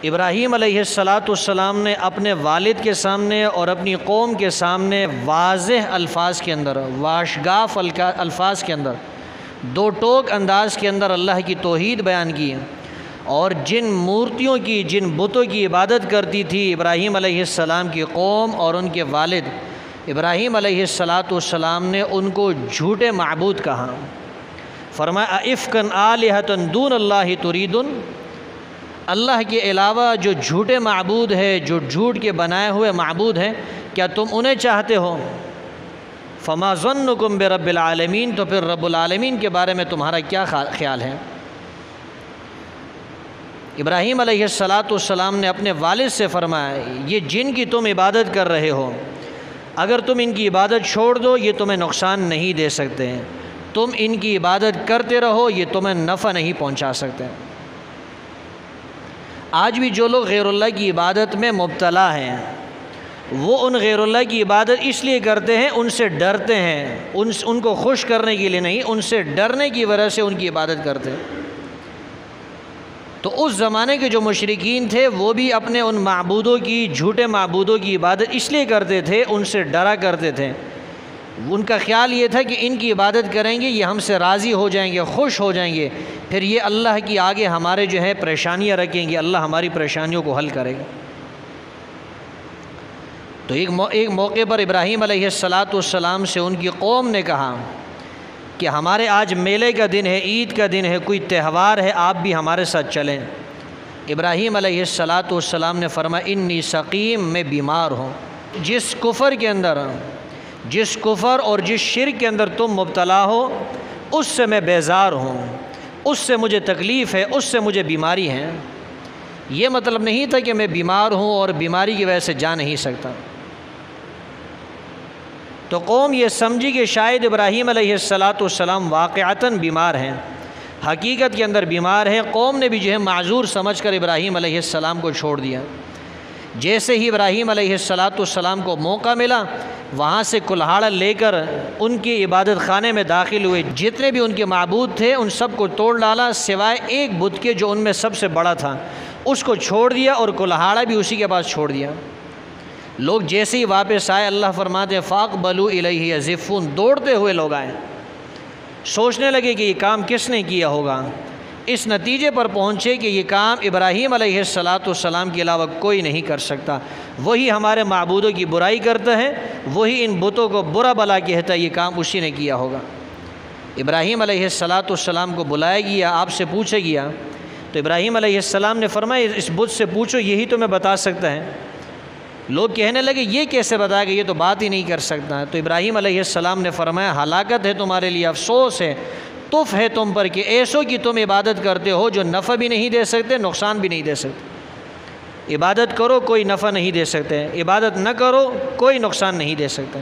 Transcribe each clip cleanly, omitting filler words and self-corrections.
ابراہیم علیہ السلام نے اپنے والد کے سامنے اور اپنی قوم کے سامنے واضح الفاظ کے اندر، واشگاف الفاظ کے اندر، دو ٹوک انداز کے اندر اللہ کی توحید بیان کی، اور جن مورتیوں کی، جن بتوں کی عبادت کرتی تھی ابراہیم علیہ السلام کی قوم اور ان کے والد، ابراہیم علیہ السلام نے ان کو جھوٹے معبود کہا۔ فرمایا افکن آلہۃ دون اللہ تریدون، اللہ کے علاوہ جو جھوٹے معبود ہے، جو جھوٹ کے بنائے ہوئے معبود ہیں، کیا تم انہیں چاہتے ہو؟ فما ظنکم برب العالمین، تو پھر رب العالمین کے بارے میں تمہارا کیا خیال ہے؟ ابراہیم علیہ السلام نے اپنے والد سے فرمایا یہ جن کی تم عبادت کر رہے ہو، اگر تم ان کی عبادت چھوڑ دو یہ تمہیں نقصان نہیں دے سکتے ہیں، تم ان کی عبادت کرتے رہو یہ تمہیں نفع نہیں پہنچا سکتے۔ آج بھی جو لوگ غیر اللہ کی عبادت میں مبتلا ہیں، وہ ان غیر اللہ کی عبادت اس لیے کرتے ہیں، ان سے ڈرتے ہیں، ان کو خوش کرنے کے لیے نہیں، ان سے ڈرنے کی وجہ سے ان کی عبادت کرتے ہیں۔ تو اس زمانے کے جو مشرکین تھے وہ بھی اپنے ان معبودوں کی، جھوٹے معبودوں کی عبادت اس لیے کرتے تھے، ان سے ڈرا کرتے تھے۔ ان کا خیال یہ تھا کہ ان کی عبادت کریں گے یہ ہم سے راضی ہو جائیں گے، خوش ہو جائیں گے، پھر یہ اللہ کی آگے ہمارے جو ہے پریشانیاں رکھیں گے، اللہ ہماری پریشانیوں کو حل کرے گا۔ تو ایک موقع پر ابراہیم علیہ السلام سے ان کی قوم نے کہا کہ ہمارے آج میلے کا دن ہے، عید کا دن ہے، کوئی تہوار ہے، آپ بھی ہمارے ساتھ چلیں۔ ابراہیم علیہ السلام نے فرمایا انی سقیم، میں بیمار ہوں۔ جس کفر کے اندر، جس کفر اور جس شرک کے اندر تم مبتلا ہو اس سے میں بیزار ہوں، اس سے مجھے تکلیف ہے، اس سے مجھے بیماری ہے۔ یہ مطلب نہیں تھا کہ میں بیمار ہوں اور بیماری کی وجہ سے جا نہیں سکتا۔ تو قوم یہ سمجھی کہ شاید ابراہیم علیہ السلام واقعتاً بیمار ہیں، حقیقت کے اندر بیمار ہیں۔ قوم نے بھی جو ہے معذور سمجھ کر ابراہیم علیہ السلام کو چھوڑ دیا۔ جیسے ہی ابراہیم علیہ السلام کو موقع ملا، وہاں سے کلہاڑا لے کر ان کی عبادت خانے میں داخل ہوئے، جتنے بھی ان کے معبود تھے ان سب کو توڑ ڈالا، سوائے ایک بت کے جو ان میں سب سے بڑا تھا، اس کو چھوڑ دیا، اور کلہاڑا بھی اسی کے پاس چھوڑ دیا۔ لوگ جیسے ہی واپس آئے، اللہ فرماتے ہیں فاقبلوا الیہ یزفون، دوڑتے ہوئے لوگ آئے، سوچنے لگے کہ یہ کام کس نے کیا ہوگا۔ اس نتیجے پر پہنچے کہ یہ کام ابراہیم علیہ السلام کے علاوہ کوئی نہیں کر سکتا، وہی ہمارے معبودوں کی برائی کرتا ہے، وہی ان بتوں کو برا بلا کہتا ہے، یہ کام اسی نے کیا ہوگا۔ ابراہیم علیہ السلام کو بلایا گیا، آپ سے پوچھا گیا، تو ابراہیم علیہ السلام نے فرمایا اس بت سے پوچھو، یہی تمہیں بتا سکتا ہے۔ لوگ کہنے لگے یہ کیسے بتائے گا، یہ تو بات ہی نہیں کر سکتا۔ تو ابراہیم علیہ السلام نے فرمایا ہلاکت ہے تمہارے لیے، افسوس ہے، تف ہے تم پر کہ ایسوں کی تم عبادت کرتے ہو جو نفع بھی نہیں دے سکتے، نقصان بھی نہیں دے سکتے۔ عبادت کرو کوئی نفع نہیں دے سکتے، عبادت نہ کرو کوئی نقصان نہیں دے سکتے۔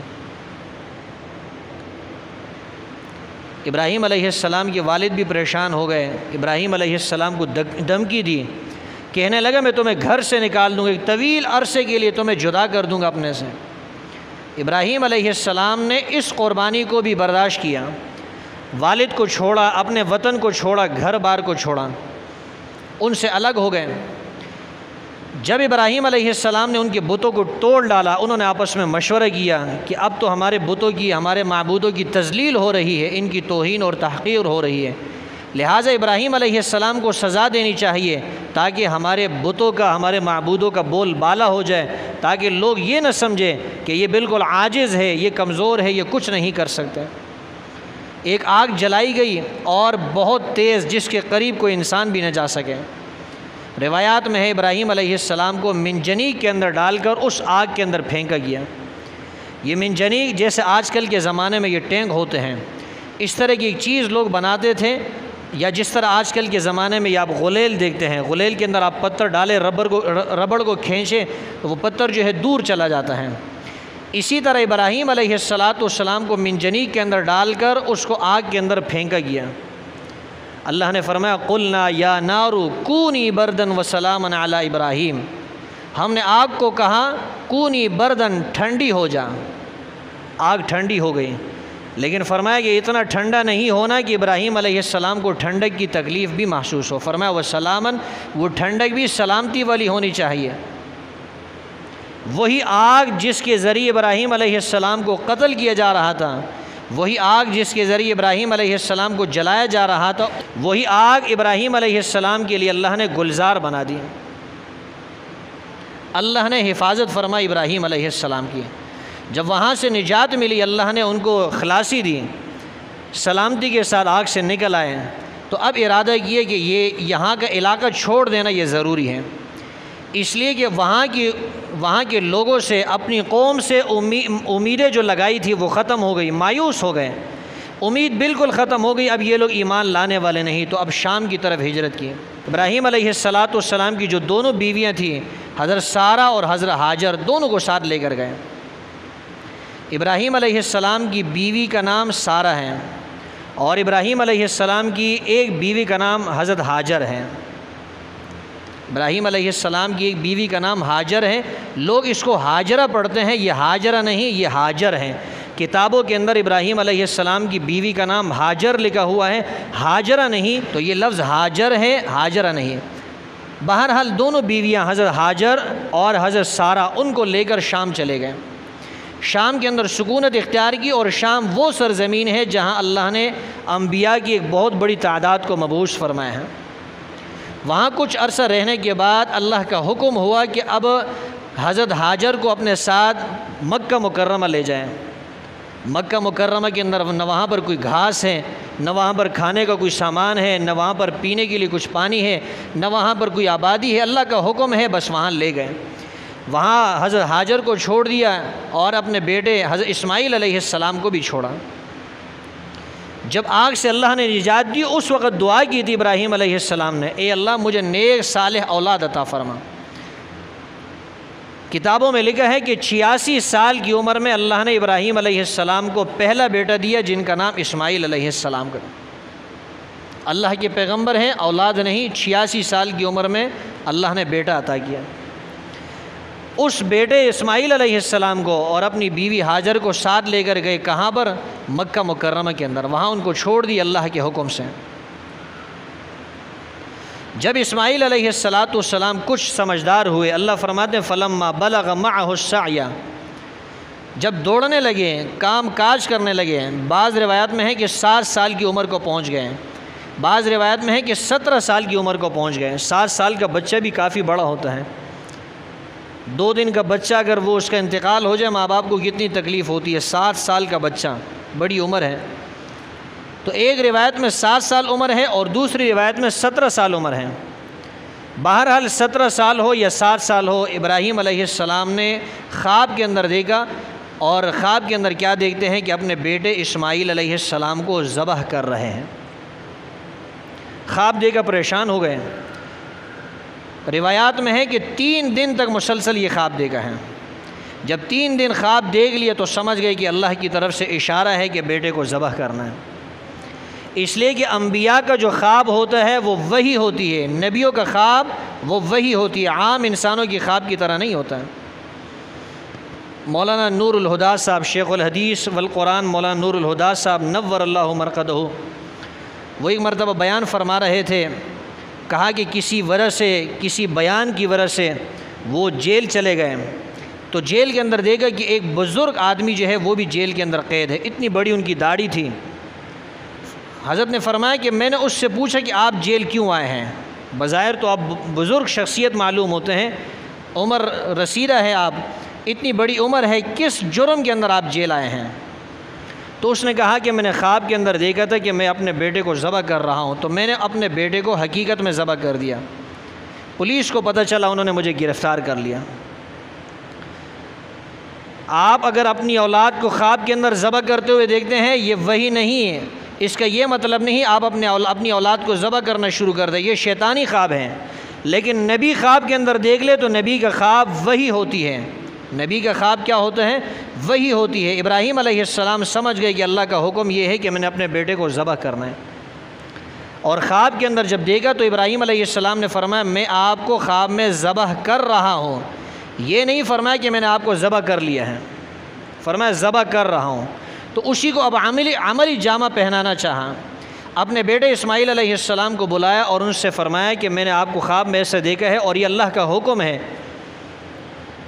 ابراہیم علیہ السلام کے والد بھی پریشان ہو گئے، ابراہیم علیہ السلام کو دھمکی دی، کہنے لگا میں تمہیں گھر سے نکال دوں گا، ایک طویل عرصے کے لیے تمہیں جدا کر دوں گا اپنے سے۔ ابراہیم علیہ السلام نے اس قربانی کو بھی برداشت کیا، والد کو چھوڑا، اپنے وطن کو چھوڑا، گھر بار کو چھوڑا، ان سے الگ ہو گئے۔ جب ابراہیم علیہ السلام نے ان کے بتوں کو توڑ ڈالا، انہوں نے آپس میں مشورہ کیا کہ اب تو ہمارے بتوں کی، ہمارے معبودوں کی تذلیل ہو رہی ہے، ان کی توہین اور تحقیر ہو رہی ہے، لہٰذا ابراہیم علیہ السلام کو سزا دینی چاہیے تاکہ ہمارے بتوں کا، ہمارے معبودوں کا بول بالا ہو جائے، تاکہ لوگ یہ نہ سمجھیں کہ یہ بالکل عاجز ہے، یہ کمزور ہے، یہ کچھ نہیں کر سکتے۔ ایک آگ جلائی گئی اور بہت تیز، جس کے قریب کوئی انسان بھی نہ جا سکے۔ روایات میں ہے ابراہیم علیہ السلام کو منجنیق کے اندر ڈال کر اس آگ کے اندر پھینکا گیا۔ یہ منجنیق جیسے آج کل کے زمانے میں یہ ٹینک ہوتے ہیں، اس طرح کی ایک چیز لوگ بناتے تھے، یا جس طرح آج کل کے زمانے میں آپ غلیل دیکھتے ہیں، غلیل کے اندر آپ پتھر ڈالیں، ربڑ کو کھینچیں تو وہ پتھر جو ہے دور چلا جاتا ہے۔ اسی طرح ابراہیم علیہ السلام کو منجنیق کے اندر ڈال کر اس کو آگ کے اندر پھینکا گیا۔ اللہ نے فرمایا قلنا یا نار کونی بردن وسلاما علی ابراہیم، ہم نے آگ کو کہا کونی بردن، ٹھنڈی ہو جا۔ آگ ٹھنڈی ہو گئی، لیکن فرمایا کہ اتنا ٹھنڈا نہیں ہونا کہ ابراہیم علیہ السلام کو ٹھنڈک کی تکلیف بھی محسوس ہو۔ فرمایا وسلاماً، وہ ٹھنڈک بھی سلامتی والی ہونی چاہیے۔ وہی آگ جس کے ذریعے ابراہیم علیہ السلام کو قتل کیا جا رہا تھا، وہی آگ جس کے ذریعے ابراہیم علیہ السلام کو جلایا جا رہا تھا، وہی آگ ابراہیم علیہ السلام کے لیے اللہ نے گلزار بنا دی۔ اللہ نے حفاظت فرمائی ابراہیم علیہ السلام کی۔ جب وہاں سے نجات ملی، اللہ نے ان کو خلاصی دی، سلامتی کے ساتھ آگ سے نکل آئے، تو اب ارادہ کیے کہ یہاں کا علاقہ چھوڑ دینا یہ ضروری ہے، اس لیے کہ وہاں کے لوگوں سے، اپنی قوم سے امیدیں جو لگائی تھی وہ ختم ہو گئی، مایوس ہو گئے، امید بالکل ختم ہو گئی، اب یہ لوگ ایمان لانے والے نہیں، تو اب شام کی طرف ہجرت کی۔ ابراہیم علیہ السلام کی جو دونوں بیویاں تھیں، حضرت سارہ اور حضرت ہاجر، دونوں کو ساتھ لے کر گئے۔ ابراہیم علیہ السلام کی بیوی کا نام سارہ ہے، اور ابراہیم علیہ السلام کی ایک بیوی کا نام حضرت ہاجر ہے۔ ابراہیم علیہ السلام کی ایک بیوی کا نام ہاجر ہے، لوگ اس کو ہاجرہ پڑھتے ہیں، یہ ہاجرہ نہیں، یہ ہاجر ہے۔ کتابوں کے اندر ابراہیم علیہ السلام کی بیوی کا نام ہاجر لکھا ہوا ہے، ہاجرہ نہیں، تو یہ لفظ ہاجر ہے، ہاجرہ نہیں۔ بہرحال دونوں بیویاں حضرت ہاجر اور حضرت سارہ ان کو لے کر شام چلے گئے۔ شام کے اندر سکونت اختیار کی، اور شام وہ سرزمین ہے جہاں اللہ نے انبیاء کی ایک بہت بڑی تعداد کو مبعوث فرمایا ہے۔ وہاں کچھ عرصہ رہنے کے بعد اللہ کا حکم ہوا کہ اب حضرت ہاجر کو اپنے ساتھ مکہ مکرمہ لے جائیں۔ مکہ مکرمہ کے اندر نہ وہاں پر کوئی گھاس ہے، نہ وہاں پر کھانے کا کوئی سامان ہے، نہ وہاں پر پینے کے لیے کچھ پانی ہے، نہ وہاں پر کوئی آبادی ہے، اللہ کا حکم ہے، بس وہاں لے گئے۔ وہاں حضرت ہاجر کو چھوڑ دیا اور اپنے بیٹے حضرت اسماعیل علیہ السلام کو بھی چھوڑا۔ جب آگ سے اللہ نے نجات دی، اس وقت دعا کی تھی ابراہیم علیہ السلام نے، اے اللہ مجھے نیک صالح اولاد عطا فرما۔ کتابوں میں لکھا ہے کہ 86 سال کی عمر میں اللہ نے ابراہیم علیہ السلام کو پہلا بیٹا دیا، جن کا نام اسماعیل علیہ السلام کا۔ اللہ کے پیغمبر ہیں، اولاد نہیں، 86 سال کی عمر میں اللہ نے بیٹا عطا کیا۔ اس بیٹے اسماعیل علیہ السلام کو اور اپنی بیوی ہاجر کو ساتھ لے کر گئے، کہاں پر؟ مکہ مکرمہ کے اندر، وہاں ان کو چھوڑ دی اللہ کے حکم سے۔ جب اسماعیل علیہ السلام کچھ سمجھدار ہوئے، اللہ فرماتے ہیں فلما بلغ معہ السعی، جب دوڑنے لگے، کام کاج کرنے لگے، بعض روایات میں ہے کہ 7 سال کی عمر کو پہنچ گئے، بعض روایات میں ہے کہ 17 سال کی عمر کو پہنچ گئے۔ 7 سال کا بچہ بھی کافی بڑا ہوتا ہے، 2 دن کا بچہ اگر وہ اس کا انتقال ہو جائے، ماں باپ کو کتنی تکلیف ہوتی ہے۔ 7 سال کا بچہ بڑی عمر ہے۔ تو ایک روایت میں 7 سال عمر ہے اور دوسری روایت میں 17 سال عمر ہے۔ بہرحال 17 سال ہو یا 7 سال ہو، ابراہیم علیہ السلام نے خواب کے اندر دیکھا، اور خواب کے اندر کیا دیکھتے ہیں کہ اپنے بیٹے اسماعیل علیہ السلام کو ذبح کر رہے ہیں۔ خواب دیکھ کر پریشان ہو گئے۔ روایات میں ہے کہ 3 دن تک مسلسل یہ خواب دیکھا ہے۔ جب 3 دن خواب دیکھ لیے تو سمجھ گئے کہ اللہ کی طرف سے اشارہ ہے کہ بیٹے کو ذبح کرنا ہے۔ اس لیے کہ انبیاء کا جو خواب ہوتا ہے وہ وحی ہوتی ہے، نبیوں کا خواب وہ وحی ہوتی ہے، عام انسانوں کی خواب کی طرح نہیں ہوتا ہے۔ مولانا نور الہدیٰ صاحب، شیخ الحدیث والقرآن مولانا نور الہدیٰ صاحب نور اللہ مرقدہ، وہ ایک مرتبہ بیان فرما رہے تھے، کہا کہ کسی وجہ سے، کسی بیان کی وجہ سے وہ جیل چلے گئے، تو جیل کے اندر دیکھا کہ ایک بزرگ آدمی جو ہے وہ بھی جیل کے اندر قید ہے، اتنی بڑی ان کی داڑھی تھی۔ حضرت نے فرمایا کہ میں نے اس سے پوچھا کہ آپ جیل کیوں آئے ہیں؟ بظاہر تو آپ بزرگ شخصیت معلوم ہوتے ہیں، عمر رسیدہ ہے، آپ اتنی بڑی عمر ہے، کس جرم کے اندر آپ جیل آئے ہیں؟ تو اس نے کہا کہ میں نے خواب کے اندر دیکھا تھا کہ میں اپنے بیٹے کو ذبح کر رہا ہوں، تو میں نے اپنے بیٹے کو حقیقت میں ذبح کر دیا۔ پولیس کو پتہ چلا، انہوں نے مجھے گرفتار کر لیا۔ آپ اگر اپنی اولاد کو خواب کے اندر ذبح کرتے ہوئے دیکھتے ہیں، یہ وہی نہیں ہے، اس کا یہ مطلب نہیں آپ اپنی اولاد کو ذبح کرنا شروع کر دیں، یہ شیطانی خواب ہیں۔ لیکن نبی خواب کے اندر دیکھ لے تو نبی کا خواب وہی ہوتی ہے، نبی کا خواب کیا ہوتا ہے؟ وہی ہوتی ہے۔ ابراہیم علیہ السلام سمجھ گئے کہ اللہ کا حکم یہ ہے کہ میں نے اپنے بیٹے کو ذبح کرنا ہے، اور خواب کے اندر جب دیکھا تو ابراہیم علیہ السلام نے فرمایا میں آپ کو خواب میں ذبح کر رہا ہوں، یہ نہیں فرمایا کہ میں نے آپ کو ذبح کر لیا ہے، فرمایا ذبح کر رہا ہوں۔ تو اسی کو اب عملی جامہ پہنانا چاہا۔ اپنے بیٹے اسماعیل علیہ السلام کو بلایا اور ان سے فرمایا کہ میں نے آپ کو خواب میں ایسے دیکھا ہے اور یہ اللہ کا حکم ہے۔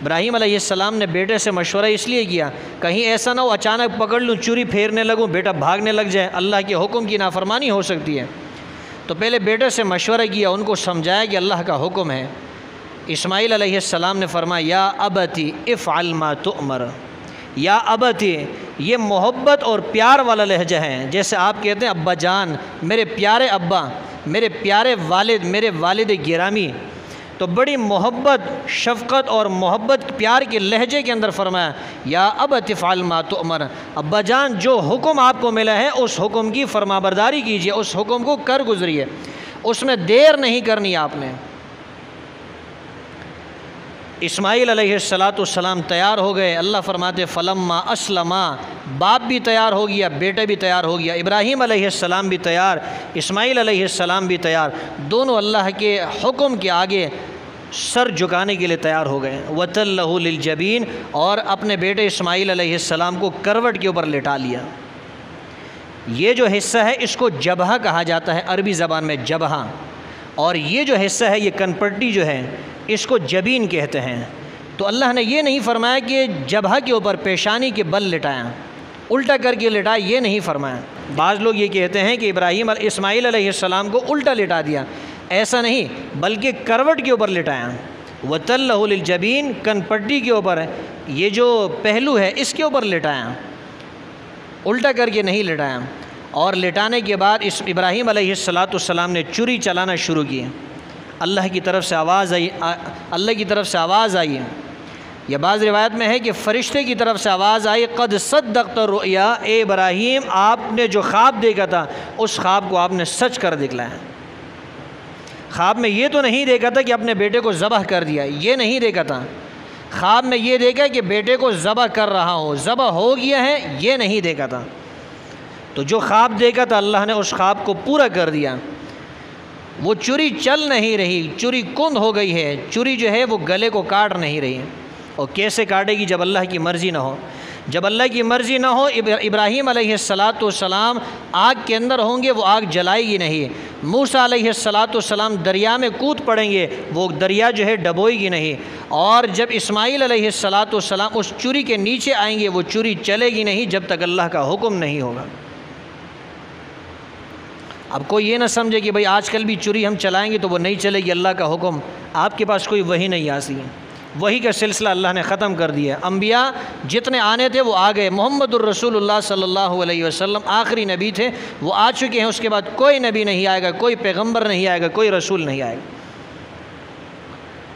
ابراہیم علیہ السلام نے بیٹے سے مشورہ اس لیے کیا کہیں ایسا نہ ہو اچانک پکڑ لوں، چوری پھیرنے لگوں، بیٹا بھاگنے لگ جائے، اللہ کے حکم کی نافرمانی ہو سکتی ہے۔ تو پہلے بیٹے سے مشورہ کیا، ان کو سمجھایا کہ اللہ کا حکم ہے۔ اسماعیل علیہ السلام نے فرمایا یا ابتی افعل ما تؤمر، یا ابتی، یہ محبت اور پیار والا لہجہ ہے، جیسے آپ کہتے ہیں ابا جان، میرے پیارے ابا، میرے پیارے والد، میرے والد گرامی، تو بڑی محبت، شفقت اور محبت پیار کے لہجے کے اندر فرمایا یا ابت افعل ما تؤمر، ابا جان جو حکم آپ کو ملا ہے اس حکم کی فرمانبرداری کیجیے، اس حکم کو کر گزریے، اس میں دیر نہیں کرنی آپ نے۔ اسماعیل علیہ السلام تیار ہو گئے۔ اللہ فرماتے فلما اسلما، باپ بھی تیار ہو گیا، بیٹا بھی تیار ہو گیا، ابراہیم علیہ السلام بھی تیار، اسماعیل علیہ السلام بھی تیار، دونوں اللہ کے حکم کے آگے سر جھکانے کے لیے تیار ہو گئے۔ وَتَلَّهُ لِلْجَبِينِ، اور اپنے بیٹے اسماعیل علیہ السلام کو کروٹ کے اوپر لٹا لیا۔ یہ جو حصہ ہے اس کو جبہہ کہا جاتا ہے عربی زبان میں، جبہہ، اور یہ جو حصہ ہے یہ کنپٹی جو ہے اس کو جبین کہتے ہیں۔ تو اللہ نے یہ نہیں فرمایا کہ جبہہ کے اوپر پیشانی کے بل لٹایا، الٹا کر کے لٹایا، یہ نہیں فرمایا۔ بعض لوگ یہ کہتے ہیں کہ اسماعیل علیہ السلام کو الٹا لٹا دیا، ایسا نہیں، بلکہ کروٹ کے اوپر لٹایا۔ وَتَلَّهُ لِلْجَبِينِ، کنپٹی کے اوپر، یہ جو پہلو ہے اس کے اوپر لٹایا، الٹا کر کے نہیں لٹایا۔ اور لٹانے کے بعد ابراہیم علیہ السلام نے چری چلانا شروع کی۔ اللہ کی طرف سے آواز آئی، یہ بعض روایت میں ہے کہ فرشتے کی طرف سے آواز آئی قد صدقت الرؤیا، اے ابراہیم آپ نے جو خواب دیکھا تھا اس خواب کو آپ نے سچ کر دکھلایا۔ خواب میں یہ تو نہیں دیکھا تھا کہ اپنے بیٹے کو ذبح کر دیا، یہ نہیں دیکھا تھا۔ خواب میں یہ دیکھا کہ بیٹے کو ذبح کر رہا ہوں، ذبح ہو گیا ہے، یہ نہیں دیکھا تھا۔ تو جو خواب دیکھا تھا اللہ نے اس خواب کو پورا کر دیا۔ وہ چری چل نہیں رہی، چری کند ہو گئی ہے، چری جو ہے وہ گلے کو کاٹ نہیں رہی، اور کیسے کاٹے گی جب اللہ کی مرضی نہ ہو۔ جب اللہ کی مرضی نہ ہو ابراہیم علیہ السلام آگ کے اندر ہوں گے، وہ آگ جلائے گی نہیں۔ موسیٰ علیہ السلام دریا میں کود پڑیں گے، وہ دریا جو ہے ڈبوئے گی نہیں۔ اور جب اسماعیل علیہ السلام اس چری کے نیچے آئیں گے، وہ چری چلے گی نہیں جب تک اللہ کا حکم نہیں ہوگا۔ اب کوئی یہ نہ سمجھے کہ بھئی آج کل بھی چری ہم چلائیں گے تو وہ نہیں چلے گی، اللہ کا حکم، آپ کے پاس کوئی وحی نہیں آتی ہے، وحی کا سلسلہ اللہ نے ختم کر دیا۔ انبیاء جتنے آنے تھے وہ آ گئے، محمد الرسول اللہ صلی اللہ علیہ وسلم آخری نبی تھے، وہ آ چکے ہیں، اس کے بعد کوئی نبی نہیں آئے گا، کوئی پیغمبر نہیں آئے گا، کوئی رسول نہیں آئے گا۔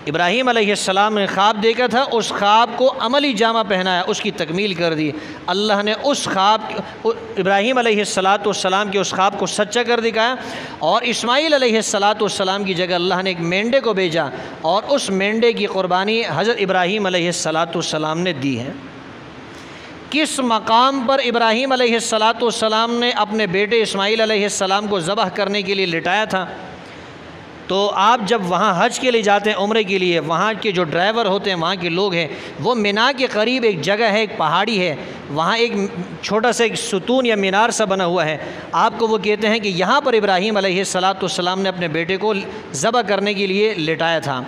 ابراہیم علیہ السلام نے خواب دیکھا تھا، اس خواب کو عملی جامہ پہنایا، اس کی تکمیل کر دی۔ اللہ نے اس خواب ابراہیم علیہ السلام کے اس خواب کو سچا کر دکھایا، اور اسماعیل علیہ السلام کی جگہ اللہ نے ایک مینڈے کو بھیجا، اور اس مینڈے کی قربانی حضرت ابراہیم علیہ السلام نے دی ہے۔ کس مقام پر ابراہیم علیہ السلام نے اپنے بیٹے اسماعیل علیہ السلام کو ذبح کرنے کے لیے لٹایا تھا؟ تو آپ جب وہاں حج کے لیے جاتے ہیں، عمرے کے لیے، وہاں کے جو ڈرائیور ہوتے ہیں، وہاں کے لوگ ہیں، وہ مینا کے قریب ایک جگہ ہے، ایک پہاڑی ہے، وہاں ایک چھوٹا سا ایک ستون یا مینار سا بنا ہوا ہے، آپ کو وہ کہتے ہیں کہ یہاں پر ابراہیم علیہ السلام نے اپنے بیٹے کو ذبح کرنے کے لیے لٹایا تھا۔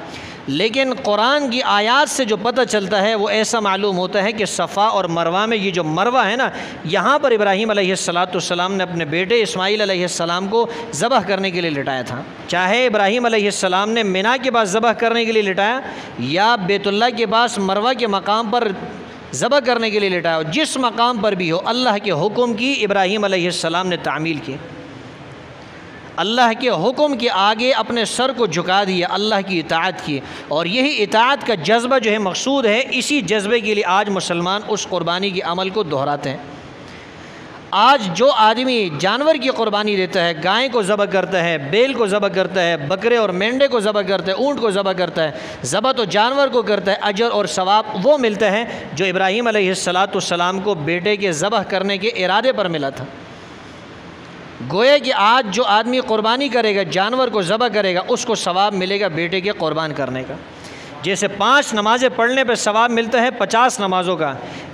لیکن قرآن کی آیات سے جو پتہ چلتا ہے وہ ایسا معلوم ہوتا ہے کہ صفا اور مروہ میں، یہ جو مروہ ہے نا، یہاں پر ابراہیم علیہ السلام نے اپنے بیٹے اسماعیل علیہ السلام کو ذبح کرنے کے لیے لٹایا تھا۔ چاہے ابراہیم علیہ السلام نے مینا کے پاس ذبح کرنے کے لیے لٹایا یا بیت اللہ کے پاس مروہ کے مقام پر ذبح کرنے کے لیے لٹایا ہو، جس مقام پر بھی ہو، اللہ کے حکم کی ابراہیم علیہ السلام نے تعمیل کی، اللہ کے حکم کے آگے اپنے سر کو جھکا دیا، اللہ کی اطاعت کی، اور یہی اطاعت کا جذبہ جو ہے مقصود ہے، اسی جذبے کے لیے آج مسلمان اس قربانی کے عمل کو دہراتے ہیں۔ آج جو آدمی جانور کی قربانی دیتا ہے، گائے کو ذبح کرتا ہے، بیل کو ذبح کرتا ہے، بکرے اور مینڈے کو ذبح کرتا ہے، اونٹ کو ذبح کرتا ہے، ذبح تو جانور کو کرتا ہے، اجر اور ثواب وہ ملتا ہے جو ابراہیم علیہ السلام کو بیٹے کے ذبح کرنے کے ارادے پر ملا تھا۔ گویا کہ آج جو آدمی قربانی کرے گا، جانور کو ذبح کرے گا، اس کو ثواب ملے گا بیٹے کے قربان کرنے کا۔ جیسے 5 نمازیں پڑھنے پہ ثواب ملتا ہے 50 نمازوں کا،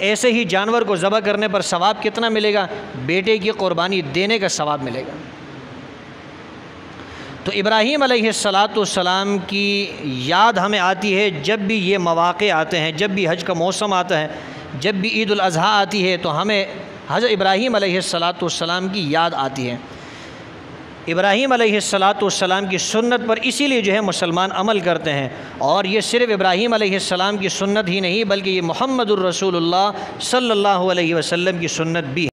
ایسے ہی جانور کو ذبح کرنے پر ثواب کتنا ملے گا؟ بیٹے کی قربانی دینے کا ثواب ملے گا۔ تو ابراہیم علیہ السلام کی یاد ہمیں آتی ہے جب بھی یہ مواقع آتے ہیں، جب بھی حج کا موسم آتا ہے، جب بھی عید الاضحیٰ آتی ہے تو ہمیں حضرت ابراہیم علیہ السلام کی یاد آتی ہے۔ ابراہیم علیہ السلام کی سنت پر اسی لیے جو ہے مسلمان عمل کرتے ہیں، اور یہ صرف ابراہیم علیہ السلام کی سنت ہی نہیں بلکہ یہ محمد الرسول اللہ صلی اللہ علیہ وسلم کی سنت بھی ہے۔